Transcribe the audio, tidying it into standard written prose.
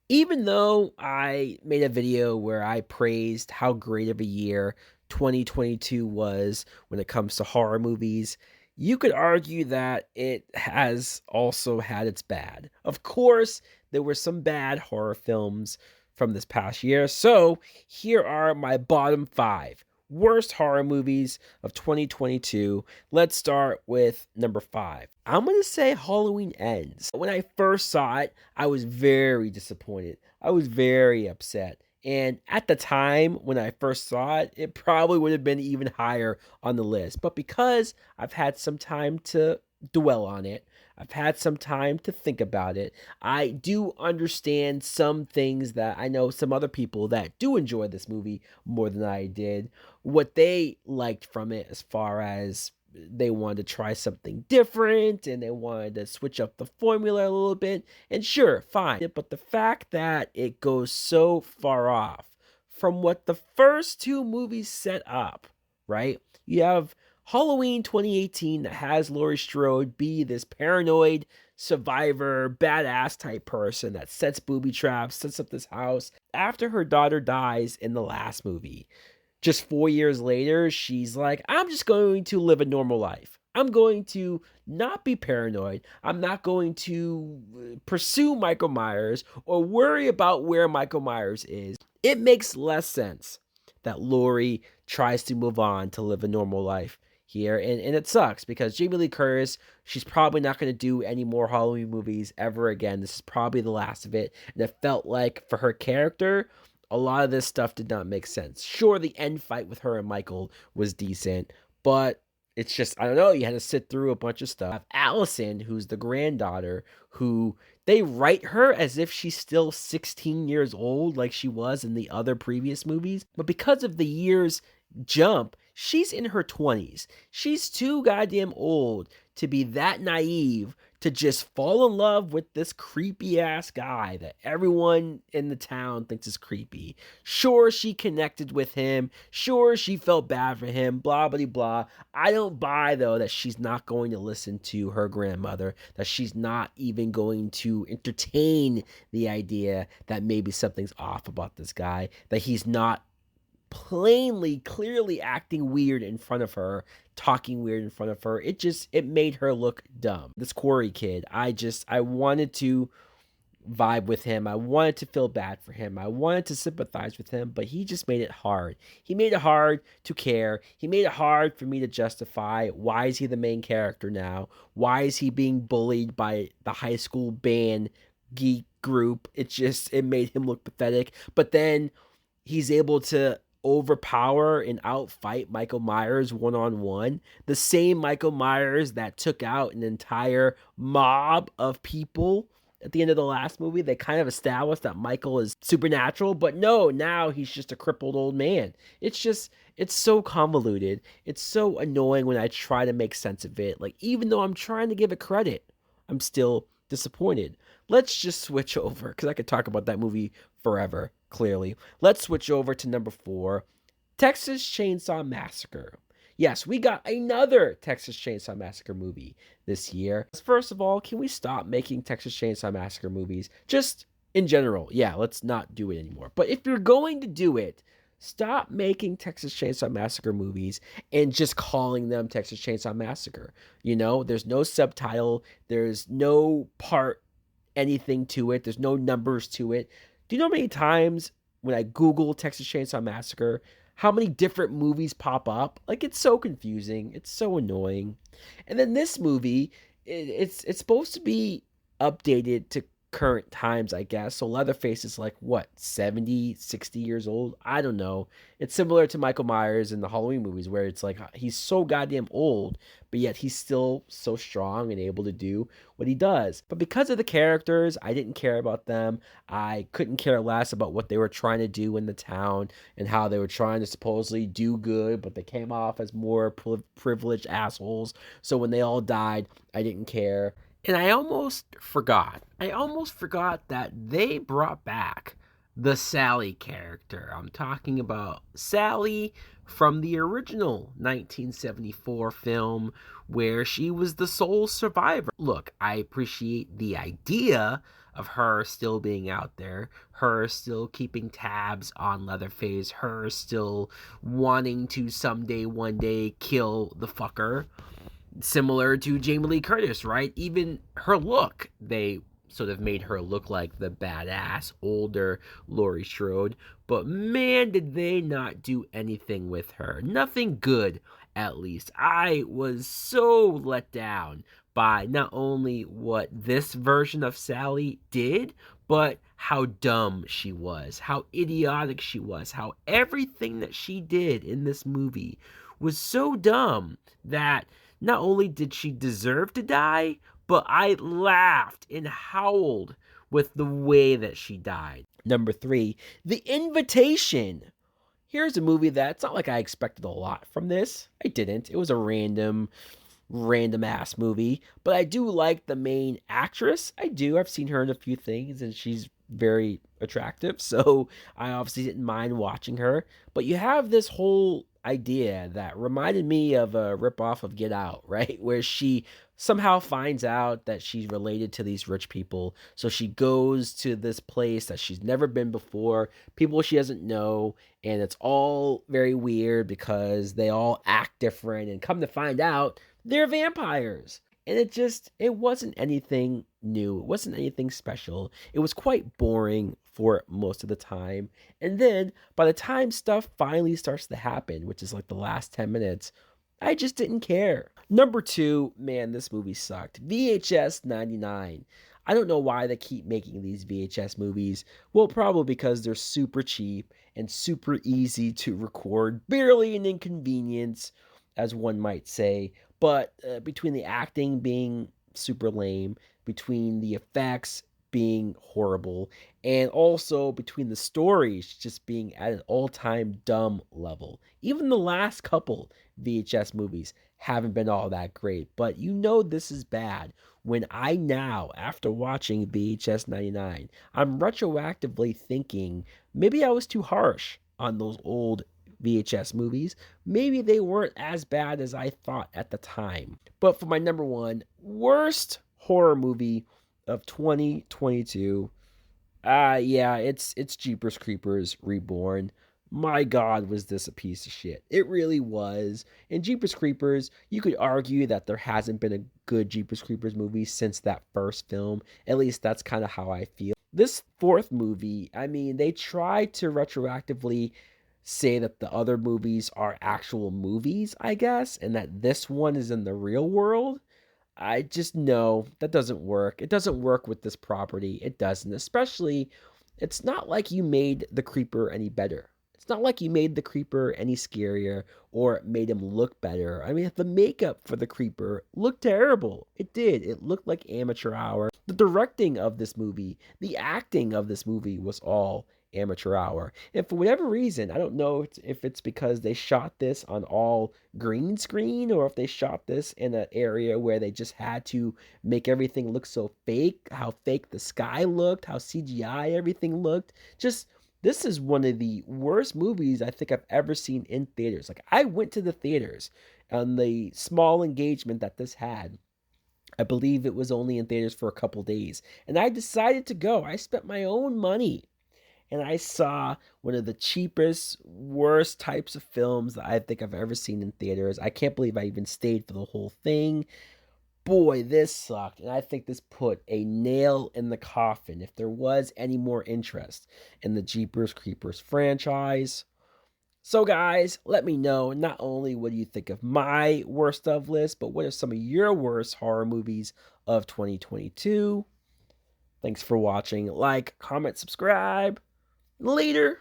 Even though I made a video where I praised how great of a year 2022 was when it comes to horror movies, you could argue that it has also had its bad. Of course, there were some bad horror films from this past year, so here are my bottom five worst horror movies of 2022. Let's start with number five. I'm going to say Halloween Ends. When I first saw it, I was very disappointed. I was very upset. And at the time when I first saw it, it probably would have been even higher on the list. But because I've had some time to dwell on it, I've had some time to think about it, I do understand some things that I know some other people that do enjoy this movie more than I did, what they liked from it as far as they wanted to try something different and they wanted to switch up the formula a little bit. And sure, fine. But the fact that it goes so far off from what the first two movies set up, right? You have Halloween 2018 that has Laurie Strode be this paranoid survivor, badass type person that sets booby traps, sets up this house after her daughter dies in the last movie. Just 4 years later, she's like, I'm just going to live a normal life. I'm going to not be paranoid. I'm not going to pursue Michael Myers or worry about where Michael Myers is. It makes less sense that Laurie tries to move on to live a normal life here. And it sucks because Jamie Lee Curtis, she's probably not going to do any more Halloween movies ever again. This is probably the last of it. And it felt like for her character, a lot of this stuff did not make sense. Sure, the end fight with her and Michael was decent, but it's just, I don't know, you had to sit through a bunch of stuff. Allison, who's the granddaughter, who they write her as if she's still 16 years old, like she was in the other previous movies. But because of the years jump, she's in her 20s. She's too goddamn old to be that naive to just fall in love with this creepy ass guy that everyone in the town thinks is creepy. Sure, she connected with him. Sure, she felt bad for him. Blah, blah, blah. I don't buy, though, that she's not going to listen to her grandmother, that she's not even going to entertain the idea that maybe something's off about this guy, that he's not plainly, clearly acting weird in front of her, talking weird in front of her. It made her look dumb. This Corey kid, I wanted to vibe with him. I wanted to feel bad for him. I wanted to sympathize with him, but he just made it hard. He made it hard to care. He made it hard for me to justify why is he the main character now? Why is he being bullied by the high school band geek group? It made him look pathetic. But then he's able to overpower and outfight Michael Myers one-on-one. The same Michael Myers that took out an entire mob of people at the end of the last movie. They kind of established that Michael is supernatural, but no, now he's just a crippled old man. It's so convoluted. It's so annoying when I try to make sense of it. Like, even though I'm trying to give it credit, I'm still disappointed. Let's just switch over because I could talk about that movie forever, clearly. Let's switch over to number four, Texas Chainsaw Massacre. Yes, we got another Texas Chainsaw Massacre movie this year. First of all, can we stop making Texas Chainsaw Massacre movies? Just in general, yeah, let's not do it anymore. But if you're going to do it, stop making Texas Chainsaw Massacre movies and just calling them Texas Chainsaw Massacre. You know, there's no subtitle, there's no part anything to it, there's no numbers to it. Do you know how many times when I Google Texas Chainsaw Massacre, how many different movies pop up? Like, it's so confusing. It's so annoying. And then this movie, it's supposed to be updated to current times, I guess. So Leatherface is like, what, 70, 60 years old? I don't know. It's similar to Michael Myers in the Halloween movies where it's like he's so goddamn old, but yet he's still so strong and able to do what he does. But because of the characters, I didn't care about them. I couldn't care less about what they were trying to do in the town and how they were trying to supposedly do good, but they came off as more privileged assholes. So when they all died, I didn't care. And I almost forgot that they brought back the Sally character. I'm talking about Sally from the original 1974 film where she was the sole survivor. Look, I appreciate the idea of her still being out there, her still keeping tabs on Leatherface, her still wanting to someday, one day, kill the fucker. Similar to Jamie Lee Curtis, right? Even her look, they sort of made her look like the badass, older Laurie Strode. But man, did they not do anything with her. Nothing good, at least. I was so let down by not only what this version of Sally did, but how dumb she was, how idiotic she was, how everything that she did in this movie was so dumb that not only did she deserve to die, but I laughed and howled with the way that she died. Number 3, The Invitation. Here's a movie that's not like I expected a lot from this. I didn't. It was a random ass movie, but I do like the main actress. I do. I've seen her in a few things and she's very attractive, so I obviously didn't mind watching her. But you have this whole idea that reminded me of a ripoff of Get Out, right? Where she somehow finds out that she's related to these rich people. So she goes to this place that she's never been before, people she doesn't know, and it's all very weird because they all act different, and come to find out, they're vampires. And it wasn't anything new. It wasn't anything special. It was quite boring for most of the time. And then by the time stuff finally starts to happen, which is like the last 10 minutes, I just didn't care. Number 2, man, this movie sucked. VHS 99. I don't know why they keep making these VHS movies. Well, probably because they're super cheap and super easy to record. Barely an inconvenience, as one might say. But between the acting being super lame, between the effects being horrible, and also between the stories just being at an all-time dumb level. Even the last couple VHS movies haven't been all that great, but you know this is bad when I now, after watching VHS 99, I'm retroactively thinking maybe I was too harsh on those old VHS movies. Maybe they weren't as bad as I thought at the time. But for my number 1 worst horror movie of 2022, yeah, it's Jeepers Creepers Reborn. My God, was this a piece of shit. It really was. In Jeepers Creepers, you could argue that there hasn't been a good Jeepers Creepers movie since that first film. At least that's kind of how I feel. This fourth movie, I mean, they tried to retroactively say that the other movies are actual movies, I guess, and that this one is in the real world. I just know that doesn't work. It doesn't work with this property. It doesn't. Especially, it's not like you made the creeper any better. It's not like you made the creeper any scarier or made him look better. I mean, the makeup for the creeper looked terrible. It did. It looked like amateur hour. The directing of this movie, the acting of this movie was all amateur hour. And for whatever reason, I don't know if it's because they shot this on all green screen or if they shot this in an area where they just had to make everything look so fake, how fake the sky looked, how CGI everything looked. Just, this is one of the worst movies I think I've ever seen in theaters. Like, I went to the theaters on the small engagement that this had. I believe it was only in theaters for a couple days. And I decided to go. I spent my own money and I saw one of the cheapest, worst types of films that I think I've ever seen in theaters. I can't believe I even stayed for the whole thing. Boy, this sucked, and I think this put a nail in the coffin if there was any more interest in the Jeepers Creepers franchise. So guys, let me know not only what do you think of my worst of list, but what are some of your worst horror movies of 2022? Thanks for watching. Like, comment, subscribe. Later.